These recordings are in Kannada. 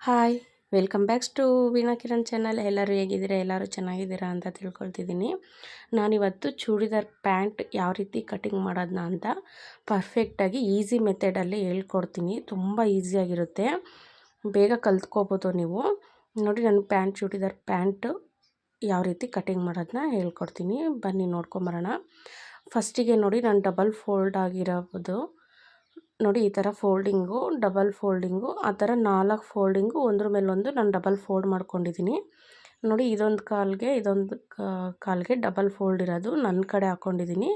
Hi welcome backs to Veena Kiran channel. ಎಲ್ಲರೂ ಹೇಗಿದ್ದೀರಾ? ಎಲ್ಲರೂ ಚೆನ್ನಾಗಿದ್ದೀರಾ ಅಂತ ತಿಳ್ಕೊಳ್ತಿದ್ದೀನಿ. ನಾನಿವತ್ತು ಚೂಡಿದಾರ್ ಪ್ಯಾಂಟ್ ಯಾವ ರೀತಿ ಕಟಿಂಗ್ ಮಾಡೋದನ್ನ ಅಂತ ಪರ್ಫೆಕ್ಟಾಗಿ ಈಸಿ ಮೆಥಡಲ್ಲಿ ಹೇಳ್ಕೊಡ್ತೀನಿ. ತುಂಬ ಈಸಿಯಾಗಿರುತ್ತೆ, ಬೇಗ ಕಲ್ತ್ಕೋಬೋದು ನೀವು. ನೋಡಿ, ನಾನು ಚೂಡಿದಾರ್ ಪ್ಯಾಂಟು ಯಾವ ರೀತಿ ಕಟಿಂಗ್ ಮಾಡೋದನ್ನ ಹೇಳ್ಕೊಡ್ತೀನಿ. ಬನ್ನಿ ನೋಡ್ಕೊಂಬರೋಣ. ಫಸ್ಟಿಗೆ ನೋಡಿ, ನಾನು ಡಬಲ್ ಫೋಲ್ಡ್ ಆಗಿರೋದು ನೋಡಿ, ಈ ಥರ ಫೋಲ್ಡಿಂಗು, ಡಬಲ್ ಫೋಲ್ಡಿಂಗು, ಆ ಥರ 4 ಫೋಲ್ಡಿಂಗು ಒಂದ್ರ ಮೇಲೊಂದು ನಾನು ಡಬಲ್ ಫೋಲ್ಡ್ ಮಾಡ್ಕೊಂಡಿದ್ದೀನಿ. ನೋಡಿ, ಇದೊಂದು ಕಾಲ್ಗೆ ಡಬಲ್ ಫೋಲ್ಡ್ ಇರೋದು ನನ್ನ ಕಡೆ ಹಾಕ್ಕೊಂಡಿದ್ದೀನಿ.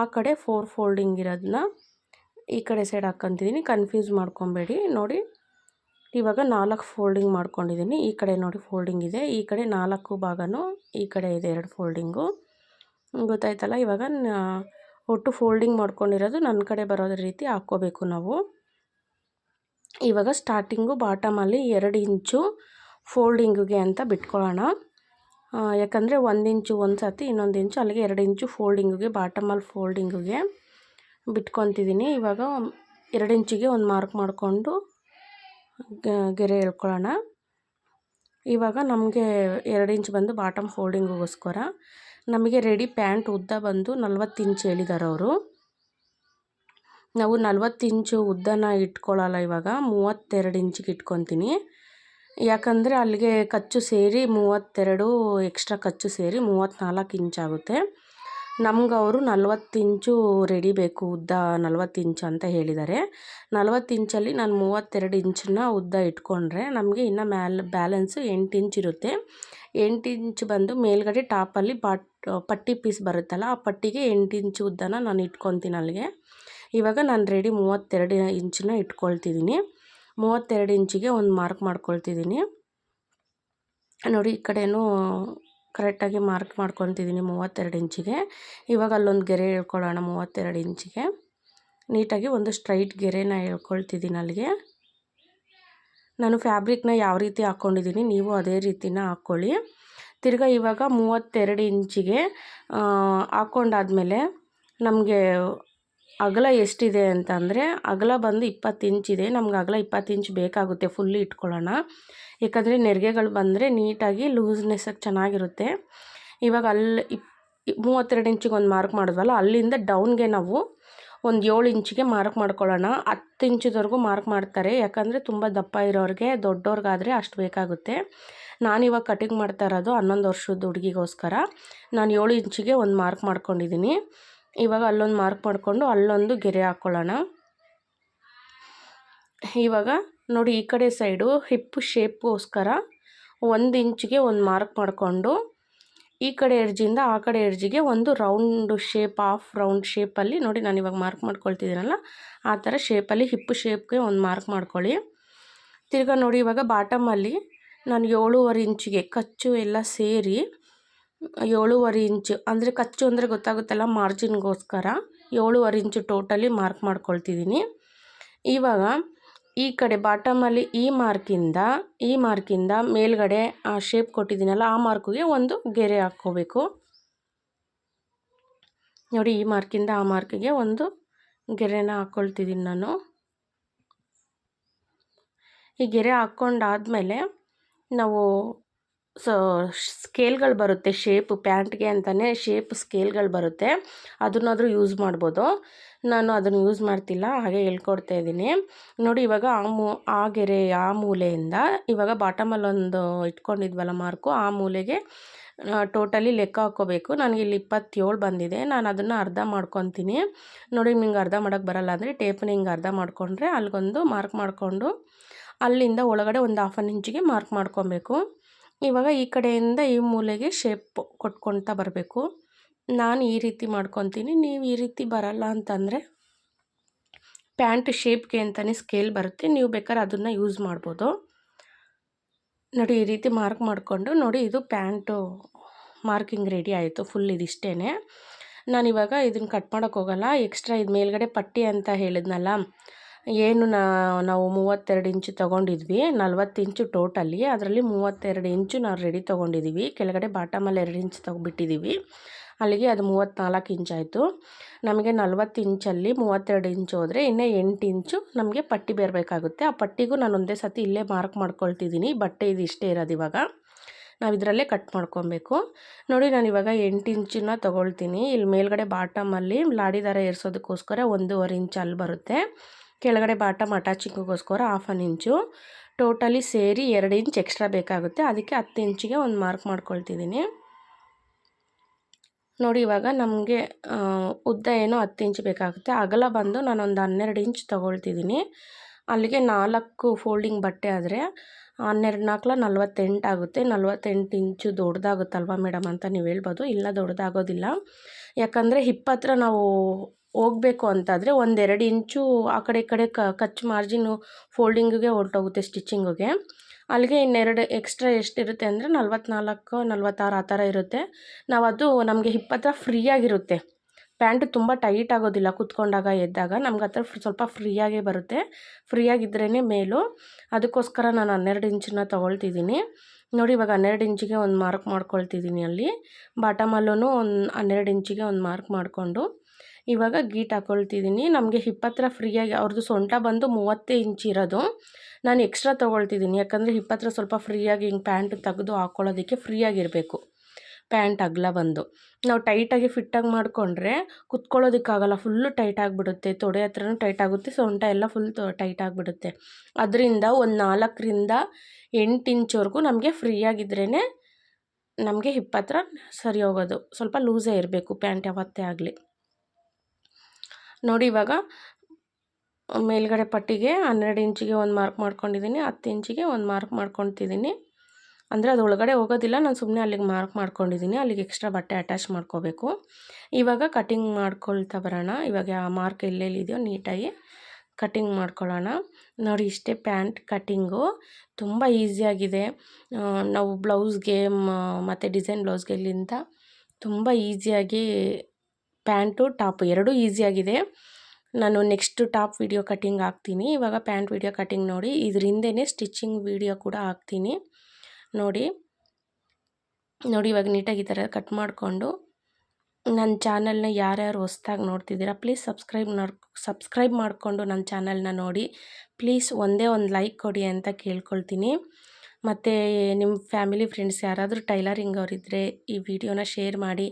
ಆ ಕಡೆ 4 ಫೋಲ್ಡಿಂಗ್ ಇರೋದನ್ನ ಈ ಕಡೆ ಸೈಡ್ ಹಾಕ್ಕೊತಿದ್ದೀನಿ. ಕನ್ಫ್ಯೂಸ್ ಮಾಡ್ಕೊಬೇಡಿ. ನೋಡಿ, ಇವಾಗ 4 ಫೋಲ್ಡಿಂಗ್ ಮಾಡ್ಕೊಂಡಿದ್ದೀನಿ. ಈ ಕಡೆ ನೋಡಿ ಫೋಲ್ಡಿಂಗ್ ಇದೆ, ಈ ಕಡೆ 4 ಭಾಗನೂ ಈ ಕಡೆ ಇದೆ 2 ಫೋಲ್ಡಿಂಗು. ಗೊತ್ತಾಯ್ತಲ್ಲ? ಇವಾಗ ಒಟ್ಟು ಫೋಲ್ಡಿಂಗ್ ಮಾಡ್ಕೊಂಡಿರೋದು ನನ್ನ ಕಡೆ ಬರೋ ರೀತಿ ಹಾಕ್ಕೋಬೇಕು ನಾವು. ಇವಾಗ ಸ್ಟಾರ್ಟಿಂಗು ಬಾಟಮಲ್ಲಿ 2 ಇಂಚು ಫೋಲ್ಡಿಂಗಿಗೆ ಅಂತ ಬಿಟ್ಕೊಳ್ಳೋಣ. ಯಾಕಂದರೆ 1 ಇಂಚು ಒಂದು ಸತಿ, ಇನ್ನೊಂದು ಇಂಚು ಅಲ್ಲಿಗೆ 2 ಇಂಚು ಫೋಲ್ಡಿಂಗಿಗೆ, ಬಾಟಮಲ್ಲಿ ಫೋಲ್ಡಿಂಗಿಗೆ ಬಿಟ್ಕೊತಿದ್ದೀನಿ. ಇವಾಗ 2 ಇಂಚಿಗೆ ಒಂದು ಮಾರ್ಕ್ ಮಾಡಿಕೊಂಡು ಗೆರೆ ಎಳ್ಕೊಳ್ಳೋಣ. ಇವಾಗ ನಮಗೆ 2 ಇಂಚ್ ಬಂದು ಬಾಟಮ್ ಫೋಲ್ಡಿಂಗಿಗೋಸ್ಕರ. ನಮಗೆ ರೆಡಿ ಪ್ಯಾಂಟ್ ಉದ್ದ ಬಂದು 40 ಇಂಚ್ ಹೇಳಿದ್ದಾರೆ ಅವರು. ನಾವು 40 ಇಂಚು ಉದ್ದನ ಇಟ್ಕೊಳ್ಳಲ್ಲ, ಇವಾಗ 32 ಇಂಚಿಗೆ ಇಟ್ಕೊತೀನಿ. ಯಾಕಂದರೆ ಅಲ್ಲಿಗೆ ಕಚ್ಚು ಸೇರಿ 32 ಎಕ್ಸ್ಟ್ರಾ ಕಚ್ಚು ಸೇರಿ 34 ಇಂಚ್ ಆಗುತ್ತೆ. ನಮ್ಗೆ ಅವರು 40 ಇಂಚು ರೆಡಿ ಬೇಕು, ಉದ್ದ 40 ಇಂಚು ಅಂತ ಹೇಳಿದ್ದಾರೆ. 40 ಇಂಚಲ್ಲಿ ನಾನು 32 ಇಂಚನ್ನ ಉದ್ದ ಇಟ್ಕೊಂಡ್ರೆ ನಮಗೆ ಇನ್ನು ಬ್ಯಾಲೆನ್ಸು 8 ಇಂಚ್ ಇರುತ್ತೆ. 8 ಇಂಚ್ ಬಂದು ಮೇಲ್ಗಡೆ ಟಾಪಲ್ಲಿ ಪಟ್ಟಿ ಪೀಸ್ ಬರುತ್ತಲ್ಲ, ಆ ಪಟ್ಟಿಗೆ 8 ಇಂಚು ಉದ್ದನ ನಾನು ಇಟ್ಕೊತೀನಿ ಅಲ್ಲಿಗೆ. ಇವಾಗ ನಾನು ರೆಡಿ 32 ಇಂಚನ್ನ ಇಟ್ಕೊಳ್ತಿದ್ದೀನಿ. 32 ಇಂಚಿಗೆ ಒಂದು ಮಾರ್ಕ್ ಮಾಡ್ಕೊಳ್ತಿದ್ದೀನಿ. ನೋಡಿ, ಈ ಕಡೆಯೂ ಕರೆಕ್ಟಾಗಿ ಮಾರ್ಕ್ ಮಾಡ್ಕೊತಿದ್ದೀನಿ 32 ಇಂಚಿಗೆ. ಇವಾಗ ಅಲ್ಲೊಂದು ಗೆರೆ ಹೇಳ್ಕೊಳ್ಳೋಣ 32 ಇಂಚಿಗೆ. ನೀಟಾಗಿ ಒಂದು ಸ್ಟ್ರೈಟ್ ಗೆರೆನ ಹೇಳ್ಕೊಳ್ತಿದ್ದೀನಿ ಅಲ್ಲಿಗೆ. ನಾನು ಫ್ಯಾಬ್ರಿಕ್ನ ಯಾವ ರೀತಿ ಹಾಕ್ಕೊಂಡಿದ್ದೀನಿ ನೀವು ಅದೇ ರೀತಿನ ಹಾಕ್ಕೊಳ್ಳಿ. ತಿರ್ಗಾ ಇವಾಗ 32 ಇಂಚಿಗೆ ಹಾಕ್ಕೊಂಡಾದ್ಮೇಲೆ ನಮಗೆ ಅಗಲ ಎಷ್ಟಿದೆ ಅಂತಂದರೆ, ಅಗಲ ಬಂದು 20 ಇಂಚಿದೆ. ನಮ್ಗೆ ಅಗಲ 20 ಇಂಚ್ ಬೇಕಾಗುತ್ತೆ. ಫುಲ್ಲಿ ಇಟ್ಕೊಳ್ಳೋಣ, ಯಾಕಂದರೆ ನೆರಿಗೆಗಳು ಬಂದರೆ ನೀಟಾಗಿ ಲೂಸ್ನೆಸ್ಸಾಗಿ ಚೆನ್ನಾಗಿರುತ್ತೆ. ಇವಾಗ ಅಲ್ಲಿ 32 ಇಂಚಿಗೆ ಒಂದು ಮಾರ್ಕ್ ಮಾಡಿದ್ವಲ್ಲ, ಅಲ್ಲಿಂದ ಡೌನ್ಗೆ ನಾವು ಒಂದು 7 ಇಂಚಿಗೆ ಮಾರ್ಕ್ ಮಾಡ್ಕೊಳ್ಳೋಣ. 10 ಇಂಚಿವರೆಗೂ ಮಾರ್ಕ್ ಮಾಡ್ತಾರೆ, ಯಾಕಂದರೆ ತುಂಬ ದಪ್ಪ ಇರೋರಿಗೆ, ದೊಡ್ಡವ್ರಿಗಾದರೆ ಅಷ್ಟು ಬೇಕಾಗುತ್ತೆ. ನಾನಿವಾಗ ಕಟಿಂಗ್ ಮಾಡ್ತಾ ಇರೋದು 11 ವರ್ಷದ ಹುಡುಗಿಗೋಸ್ಕರ. ನಾನು 7 ಇಂಚಿಗೆ ಒಂದು ಮಾರ್ಕ್ ಮಾಡ್ಕೊಂಡಿದ್ದೀನಿ. ಇವಾಗ ಅಲ್ಲೊಂದು ಮಾರ್ಕ್ ಮಾಡಿಕೊಂಡು ಅಲ್ಲೊಂದು ಗೆರೆ ಹಾಕ್ಕೊಳ್ಳೋಣ. ಇವಾಗ ನೋಡಿ, ಈ ಕಡೆ ಸೈಡು ಹಿಪ್ ಶೇಪ್ಗೋಸ್ಕರ 1 ಇಂಚಿಗೆ ಒಂದು ಮಾರ್ಕ್ ಮಾಡಿಕೊಂಡು ಈ ಕಡೆ ಎಡ್ಜಿಂದ ಆ ಕಡೆ ಎಡ್ಜಿಗೆ ಒಂದು ರೌಂಡ್ ಶೇಪ್, ಹಾಫ್ ರೌಂಡ್ ಶೇಪಲ್ಲಿ ನೋಡಿ, ನಾನು ಇವಾಗ ಮಾರ್ಕ್ ಮಾಡ್ಕೊಳ್ತಿದ್ದೀನಲ್ಲ, ಆ ಥರ ಶೇಪಲ್ಲಿ ಹಿಪ್ ಶೇಪ್ಗೆ ಒಂದು ಮಾರ್ಕ್ ಮಾಡ್ಕೊಳ್ಳಿ. ತಿರ್ಗಾ ನೋಡಿ, ಇವಾಗ ಬಾಟಮಲ್ಲಿ ನಾನು 7.5 ಇಂಚಿಗೆ ಕಚ್ಚು ಎಲ್ಲ ಸೇರಿ 7.5 ಇಂಚು, ಅಂದರೆ ಕಚ್ಚು ಅಂದರೆ ಗೊತ್ತಾಗುತ್ತಲ್ಲ, ಮಾರ್ಜಿನ್ಗೋಸ್ಕರ 7.5 ಇಂಚು ಟೋಟಲಿ ಮಾರ್ಕ್ ಮಾಡ್ಕೊಳ್ತಿದ್ದೀನಿ. ಇವಾಗ ಈ ಕಡೆ ಬಾಟಮಲ್ಲಿ ಈ ಮಾರ್ಕಿಂದ ಮೇಲ್ಗಡೆ ಆ ಶೇಪ್ ಕೊಟ್ಟಿದ್ದೀನಲ್ಲ, ಆ ಮಾರ್ಕಿಗೆ ಒಂದು ಗೆರೆ ಹಾಕ್ಕೋಬೇಕು. ನೋಡಿ, ಈ ಮಾರ್ಕಿಂದ ಆ ಮಾರ್ಕಿಗೆ ಒಂದು ಗೆರೆನ ಹಾಕ್ಕೊಳ್ತಿದ್ದೀನಿ ನಾನು. ಈ ಗೆರೆ ಹಾಕ್ಕೊಂಡಾದ್ಮೇಲೆ ನಾವು ಸ್ಕೇಲ್ಗಳು ಬರುತ್ತೆ, ಶೇಪ್ ಪ್ಯಾಂಟ್ಗೆ ಅಂತಲೇ ಶೇಪ್ ಸ್ಕೇಲ್ಗಳು ಬರುತ್ತೆ, ಅದನ್ನಾದರೂ ಯೂಸ್ ಮಾಡ್ಬೋದು. ನಾನು ಅದನ್ನು ಯೂಸ್ ಮಾಡ್ತಿಲ್ಲ, ಹಾಗೆ ಹೇಳ್ಕೊಡ್ತಾ ಇದ್ದೀನಿ. ನೋಡಿ, ಇವಾಗ ಆ ಗೆರೆ ಆ ಮೂಲೆಯಿಂದ ಇವಾಗ ಬಾಟಮಲ್ಲೊಂದು ಇಟ್ಕೊಂಡಿದ್ವಲ್ಲ ಮಾರ್ಕು, ಆ ಮೂಲೆಗೆ ಟೋಟಲಿ ಲೆಕ್ಕ ಹಾಕ್ಕೋಬೇಕು. ನನಗಿಲ್ಲಿ 27 ಬಂದಿದೆ. ನಾನು ಅದನ್ನು ಅರ್ಧ ಮಾಡ್ಕೊತೀನಿ. ನೋಡಿ, ನಿಮ್ಗೆ ಅರ್ಧ ಮಾಡೋಕ್ಕೆ ಬರಲ್ಲ ಅಂದರೆ ಟೇಪ್ನ ಹಿಂಗೆ ಅರ್ಧ ಮಾಡಿಕೊಂಡ್ರೆ ಅಲ್ಲಿಗೊಂದು ಮಾರ್ಕ್ ಮಾಡಿಕೊಂಡು ಅಲ್ಲಿಂದ ಒಳಗಡೆ ಒಂದು 1/2 ಇಂಚಿಗೆ ಮಾರ್ಕ್ ಮಾಡ್ಕೊಬೇಕು. ಇವಾಗ ಈ ಕಡೆಯಿಂದ ಈ ಮೂಲೆಗೆ ಶೇಪ್ ಕೊಟ್ಕೊಳ್ತಾ ಬರಬೇಕು. ನಾನು ಈ ರೀತಿ ಮಾಡ್ಕೊತೀನಿ. ನೀವು ಈ ರೀತಿ ಬರಲ್ಲ ಅಂತಂದರೆ ಪ್ಯಾಂಟ್ ಶೇಪ್ಗೆ ಅಂತಲೇ ಸ್ಕೇಲ್ ಬರುತ್ತೆ, ನೀವು ಬೇಕಾದ್ರೆ ಅದನ್ನು ಯೂಸ್ ಮಾಡ್ಬೋದು. ನೋಡಿ, ಈ ರೀತಿ ಮಾರ್ಕ್ ಮಾಡಿಕೊಂಡು ನೋಡಿ, ಇದು ಪ್ಯಾಂಟು ಮಾರ್ಕಿಂಗ್ ರೆಡಿ ಆಯಿತು. ಫುಲ್ ಇದಿಷ್ಟೇ. ನಾನಿವಾಗ ಇದನ್ನು ಕಟ್ ಮಾಡೋಕ್ಕೆ ಹೋಗಲ್ಲ. ಎಕ್ಸ್ಟ್ರಾ ಇದು ಮೇಲ್ಗಡೆ ಪಟ್ಟಿ ಅಂತ ಹೇಳಿದ್ನಲ್ಲ, ಏನು ನಾವು 32 ಇಂಚು ತೊಗೊಂಡಿದ್ವಿ, 40 ಇಂಚು ಟೋಟಲಿ, ಅದರಲ್ಲಿ 32 ಇಂಚು ನಾವು ರೆಡಿ ತೊಗೊಂಡಿದ್ದೀವಿ. ಕೆಳಗಡೆ ಬಾಟಮಲ್ಲಿ 2 ಇಂಚ್ ತೊಗೊಬಿಟ್ಟಿದ್ದೀವಿ. ಅಲ್ಲಿಗೆ ಅದು 34 ಇಂಚಾಯಿತು. ನಮಗೆ 40 ಇಂಚಲ್ಲಿ 32 ಇಂಚು ಹೋದರೆ ಇನ್ನೂ 8 ಇಂಚು ನಮಗೆ ಪಟ್ಟಿ ಬರಬೇಕಾಗುತ್ತೆ. ಆ ಪಟ್ಟಿಗೂ ನಾನು ಒಂದೇ ಸತಿ ಇಲ್ಲೇ ಮಾರ್ಕ್ ಮಾಡ್ಕೊಳ್ತಿದ್ದೀನಿ. ಬಟ್ಟೆ ಇದು ಇಷ್ಟೇ ಇರೋದು. ಇವಾಗ ನಾವು ಇದರಲ್ಲೇ ಕಟ್ ಮಾಡ್ಕೊಬೇಕು. ನೋಡಿ ನಾನು ಇವಾಗ 8 ಇಂಚನ್ನ ತೊಗೊಳ್ತೀನಿ. ಇಲ್ಲಿ ಮೇಲ್ಗಡೆ ಬಾಟಮಲ್ಲಿ ಲಾಡಿ ದಾರ ಏರಿಸೋದಕ್ಕೋಸ್ಕರ 1.5 ಇಂಚ್ ಅಲ್ಲಿ ಬರುತ್ತೆ. ಕೆಳಗಡೆ ಬಾಟಮ್ ಅಟ್ಯಾಚಿಂಗಿಗೋಸ್ಕರ 1/2 ಇಂಚು. ಟೋಟಲಿ ಸೇರಿ 2 ಇಂಚ್ ಎಕ್ಸ್ಟ್ರಾ ಬೇಕಾಗುತ್ತೆ. ಅದಕ್ಕೆ 10 ಇಂಚಿಗೆ ಒಂದು ಮಾರ್ಕ್ ಮಾಡ್ಕೊಳ್ತಿದ್ದೀನಿ. ನೋಡಿ ಇವಾಗ ನಮಗೆ ಉದ್ದ ಏನೋ 10 ಇಂಚ್ ಬೇಕಾಗುತ್ತೆ. ಅಗಲ ಬಂದು ನಾನೊಂದು 12 ಇಂಚ್ ತೊಗೊಳ್ತಿದ್ದೀನಿ. ಅಲ್ಲಿಗೆ 4 ಫೋಲ್ಡಿಂಗ್ ಬಟ್ಟೆ ಆದರೆ 12 4 48 ಆಗುತ್ತೆ. 48 ಇಂಚು ದೊಡ್ಡದಾಗುತ್ತಲ್ವ ಮೇಡಮ್ ಅಂತ ನೀವು ಹೇಳ್ಬೋದು. ಇಲ್ಲ ದೊಡ್ಡದಾಗೋದಿಲ್ಲ. ಯಾಕಂದರೆ ಹಿಪ್ ಹತ್ರ ನಾವು ಹೋಗಬೇಕು ಅಂತಾದರೆ 1-2 ಇಂಚು ಆ ಕಡೆ ಈ ಕಡೆ ಕಚ್ ಮಾರ್ಜಿನು ಫೋಲ್ಡಿಂಗಿಗೆ ಹೊರಟೋಗುತ್ತೆ ಸ್ಟಿಚಿಂಗಿಗೆ. ಅಲ್ಲಿಗೆ ಇನ್ನೆರಡು ಎಕ್ಸ್ಟ್ರಾ ಎಷ್ಟಿರುತ್ತೆ ಅಂದರೆ 44 46 ಆ ಥರ ಇರುತ್ತೆ. ಅದು ನಮಗೆ ಹಿಪ್ ಹತ್ರ ಫ್ರೀಯಾಗಿರುತ್ತೆ. ಪ್ಯಾಂಟು ತುಂಬ ಟೈಟ್ ಆಗೋದಿಲ್ಲ. ಕೂತ್ಕೊಂಡಾಗ ಎದ್ದಾಗ ನಮ್ಗೆ ಹತ್ರ ಸ್ವಲ್ಪ ಫ್ರೀಯಾಗೇ ಬರುತ್ತೆ. ಫ್ರೀಯಾಗಿದ್ರೇ ಮೇಲು. ಅದಕ್ಕೋಸ್ಕರ ನಾನು 12 ಇಂಚನ್ನ ತೊಗೊಳ್ತಿದ್ದೀನಿ. ನೋಡಿ ಇವಾಗ 12 ಇಂಚಿಗೆ ಒಂದು ಮಾರ್ಕ್ ಮಾಡ್ಕೊಳ್ತಿದ್ದೀನಿ. ಅಲ್ಲಿ ಬಾಟಮಲ್ಲೂ ಒಂದು 12 ಇಂಚಿಗೆ ಒಂದು ಮಾರ್ಕ್ ಮಾಡಿಕೊಂಡು ಇವಾಗ ಗೀಟ್ ಹಾಕ್ಕೊಳ್ತಿದ್ದೀನಿ. ನಮಗೆ ಹಿಪ್ ಹತ್ರ ಫ್ರೀಯಾಗಿ ಅವ್ರದ್ದು ಸೊಂಟ ಬಂದು 30 ಇಂಚ್ ಇರೋದು. ನಾನು ಎಕ್ಸ್ಟ್ರಾ ತೊಗೊಳ್ತಿದ್ದೀನಿ. ಯಾಕಂದರೆ ಹಿಪ್ ಹತ್ರ ಸ್ವಲ್ಪ ಫ್ರೀಯಾಗಿ ಹಿಂಗೆ ಪ್ಯಾಂಟ್ ತೆಗೆದು ಹಾಕ್ಕೊಳ್ಳೋದಕ್ಕೆ ಫ್ರೀಯಾಗಿರಬೇಕು. ಪ್ಯಾಂಟ್ ಅಗಲ ಬಂದು ನಾವು ಟೈಟಾಗಿ ಫಿಟ್ಟಾಗಿ ಮಾಡಿಕೊಂಡ್ರೆ ಕುತ್ಕೊಳ್ಳೋದಕ್ಕಾಗಲ್ಲ. ಫುಲ್ಲು ಟೈಟ್ ಆಗಿಬಿಡುತ್ತೆ. ತೊಡೆ ಹತ್ರನೂ ಟೈಟ್ ಆಗುತ್ತೆ. ಸೊಂಟ ಎಲ್ಲ ಫುಲ್ ಟೈಟ್ ಆಗಿಬಿಡುತ್ತೆ. ಅದರಿಂದ ಒಂದು 4ರಿಂದ 8 ಇಂಚ್ವರೆಗೂ ನಮಗೆ ಫ್ರೀಯಾಗಿದ್ರೇ ನಮಗೆ ಹಿಪ್ ಹತ್ರ ಸರಿ ಹೋಗೋದು. ಸ್ವಲ್ಪ ಲೂಸೇ ಇರಬೇಕು ಪ್ಯಾಂಟ್ ಯಾವತ್ತೇ ಆಗಲಿ. ನೋಡಿ ಇವಾಗ ಮೇಲ್ಗಡೆ ಪಟ್ಟಿಗೆ 12 ಇಂಚಿಗೆ ಒಂದು ಮಾರ್ಕ್ ಮಾಡ್ಕೊಂಡಿದ್ದೀನಿ. 10 ಇಂಚಿಗೆ ಒಂದು ಮಾರ್ಕ್ ಮಾಡ್ಕೊತಿದ್ದೀನಿ. ಅಂದರೆ ಅದು ಒಳಗಡೆ ಹೋಗೋದಿಲ್ಲ. ನಾನು ಸುಮ್ಮನೆ ಅಲ್ಲಿಗೆ ಮಾರ್ಕ್ ಮಾಡ್ಕೊಂಡಿದ್ದೀನಿ. ಅಲ್ಲಿಗೆ ಎಕ್ಸ್ಟ್ರಾ ಬಟ್ಟೆ ಅಟ್ಯಾಚ್ ಮಾಡ್ಕೋಬೇಕು. ಇವಾಗ ಕಟಿಂಗ್ ಮಾಡ್ಕೊಳ್ತಾ ಬರೋಣ. ಇವಾಗ ಆ ಮಾರ್ಕ್ ಎಲ್ಲೆಲ್ಲಿದೆಯೋ ನೀಟಾಗಿ ಕಟಿಂಗ್ ಮಾಡ್ಕೊಳ್ಳೋಣ. ನೋಡಿ ಇಷ್ಟೇ ಪ್ಯಾಂಟ್ ಕಟ್ಟಿಂಗು. ತುಂಬ ಈಸಿಯಾಗಿದೆ. ನಾವು ಬ್ಲೌಸ್ಗೆ ಮತ್ತು ಡಿಸೈನ್ ಬ್ಲೌಸ್ಗೆಲ್ಲಿಂದ ತುಂಬ ಈಸಿಯಾಗಿ ಪ್ಯಾಂಟು ಟಾಪು ಎರಡೂ ಈಸಿಯಾಗಿದೆ. ನಾನು ನೆಕ್ಸ್ಟ್ ಟಾಪ್ ವಿಡಿಯೋ ಕಟ್ಟಿಂಗ್ ಹಾಕ್ತೀನಿ. ಇವಾಗ ಪ್ಯಾಂಟ್ ವಿಡಿಯೋ ಕಟ್ಟಿಂಗ್ ನೋಡಿ. ಇದ್ರ ಹಿಂದೆಯೇ ಸ್ಟಿಚಿಂಗ್ ವಿಡಿಯೋ ಕೂಡ ಹಾಕ್ತೀನಿ. ನೋಡಿ ಇವಾಗ ನೀಟಾಗಿ ಈ ಥರ ಕಟ್ ಮಾಡಿಕೊಂಡು ನನ್ನ ಚಾನಲ್ನ ಯಾರ್ಯಾರು ಹೊಸ್ದಾಗಿ ನೋಡ್ತಿದ್ದೀರಾ ಪ್ಲೀಸ್ ಸಬ್ಸ್ಕ್ರೈಬ್ ಮಾಡಿಕೊಂಡು ನನ್ನ ಚಾನಲ್ನ ನೋಡಿ. ಪ್ಲೀಸ್ ಒಂದೇ ಒಂದು ಲೈಕ್ ಕೊಡಿ ಅಂತ ಕೇಳ್ಕೊಳ್ತೀನಿ. ಮತ್ತು ನಿಮ್ಮ ಫ್ಯಾಮಿಲಿ ಫ್ರೆಂಡ್ಸ್ ಯಾರಾದರೂ ಟೈಲರಿಂಗ್ ಅವರಿದ್ದರೆ ಈ ವಿಡಿಯೋನ ಶೇರ್ ಮಾಡಿ.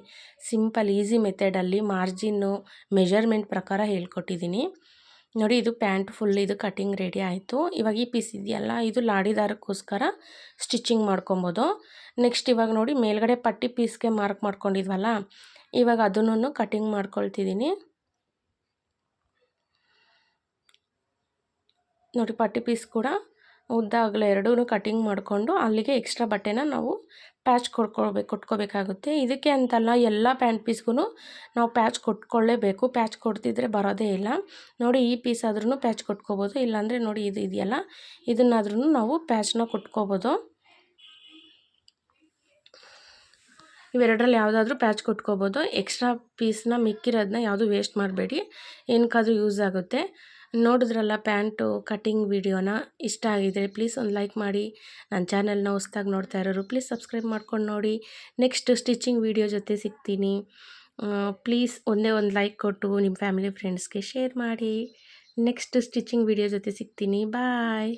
ಸಿಂಪಲ್ ಈಸಿ ಮೆಥಡಲ್ಲಿ ಮಾರ್ಜಿನ್ನು ಮೆಜರ್ಮೆಂಟ್ ಪ್ರಕಾರ ಹೇಳ್ಕೊಟ್ಟಿದ್ದೀನಿ. ನೋಡಿ ಇದು ಪ್ಯಾಂಟ್ ಫುಲ್ ಇದು ಕಟಿಂಗ್ ರೆಡಿ ಆಯಿತು. ಇವಾಗ ಈ ಪೀಸ್ ಇದೆಯಲ್ಲ ಇದು ಲಾಡಿ ದಾರಕ್ಕೋಸ್ಕರ ಸ್ಟಿಚಿಂಗ್ ಮಾಡ್ಕೊಬೋದು. ನೆಕ್ಸ್ಟ್ ಇವಾಗ ನೋಡಿ ಮೇಲ್ಗಡೆ ಪಟ್ಟಿ ಪೀಸ್ಗೆ ಮಾರ್ಕ್ ಮಾಡ್ಕೊಂಡಿದ್ವಲ್ಲ, ಇವಾಗ ಅದನ್ನು ಕಟಿಂಗ್ ಮಾಡ್ಕೊಳ್ತಿದ್ದೀನಿ. ನೋಡಿ ಪಟ್ಟಿ ಪೀಸ್ ಕೂಡ ಉದ್ದ ಅಗಲ ಎರಡೂ ಕಟಿಂಗ್ ಮಾಡಿಕೊಂಡು ಅಲ್ಲಿಗೆ ಎಕ್ಸ್ಟ್ರಾ ಬಟ್ಟೆನ ನಾವು ಪ್ಯಾಚ್ ಕೊಟ್ಕೋಬೇಕಾಗುತ್ತೆ. ಇದಕ್ಕೆ ಅಂತಲ್ಲ, ಎಲ್ಲ ಪ್ಯಾಂಟ್ ಪೀಸ್ಗೂ ನಾವು ಪ್ಯಾಚ್ ಕೊಟ್ಕೊಳ್ಳೇಬೇಕು. ಪ್ಯಾಚ್ ಕೊಡ್ತಿದ್ರೆ ಬರೋದೇ ಇಲ್ಲ. ನೋಡಿ ಈ ಪೀಸ್ ಆದ್ರೂ ಪ್ಯಾಚ್ ಕೊಟ್ಕೋಬೋದು. ಇಲ್ಲಾಂದರೆ ನೋಡಿ ಇದು ಇದೆಯಲ್ಲ ಇದನ್ನಾದ್ರೂ ನಾವು ಪ್ಯಾಚ್ನ ಕೊಟ್ಕೋಬೋದು. ಇವೆರಡರಲ್ಲಿ ಯಾವುದಾದ್ರೂ ಪ್ಯಾಚ್ ಕೊಟ್ಕೋಬೋದು. ಎಕ್ಸ್ಟ್ರಾ ಪೀಸ್ನ ಮಿಕ್ಕಿರೋದನ್ನ ಯಾವುದು ವೇಸ್ಟ್ ಮಾಡಬೇಡಿ. ಏನಕ್ಕಾದ್ರೂ ಯೂಸ್ ಆಗುತ್ತೆ. ನೋಡಿದ್ರಲ್ಲ ಪ್ಯಾಂಟು ಕಟಿಂಗ್ ವಿಡಿಯೋನ. ಇಷ್ಟ ಆಗಿದೆ ಪ್ಲೀಸ್ ಒಂದು ಲೈಕ್ ಮಾಡಿ. ನನ್ನ ಚಾನಲ್ನ ಹೊಸ್ದಾಗಿ ನೋಡ್ತಾ ಇರೋರು ಪ್ಲೀಸ್ ಸಬ್ಸ್ಕ್ರೈಬ್ ಮಾಡ್ಕೊಂಡು ನೋಡಿ. ನೆಕ್ಸ್ಟ್ ಸ್ಟಿಚಿಂಗ್ ವಿಡಿಯೋ ಜೊತೆ ಸಿಗ್ತೀನಿ. ಪ್ಲೀಸ್ ಒಂದೇ ಒಂದು ಲೈಕ್ ಕೊಟ್ಟು ನಿಮ್ಮ ಫ್ಯಾಮಿಲಿ ಫ್ರೆಂಡ್ಸ್ಗೆ ಶೇರ್ ಮಾಡಿ. ನೆಕ್ಸ್ಟ್ ಸ್ಟಿಚಿಂಗ್ ವಿಡಿಯೋ ಜೊತೆ ಸಿಗ್ತೀನಿ. ಬಾಯ್.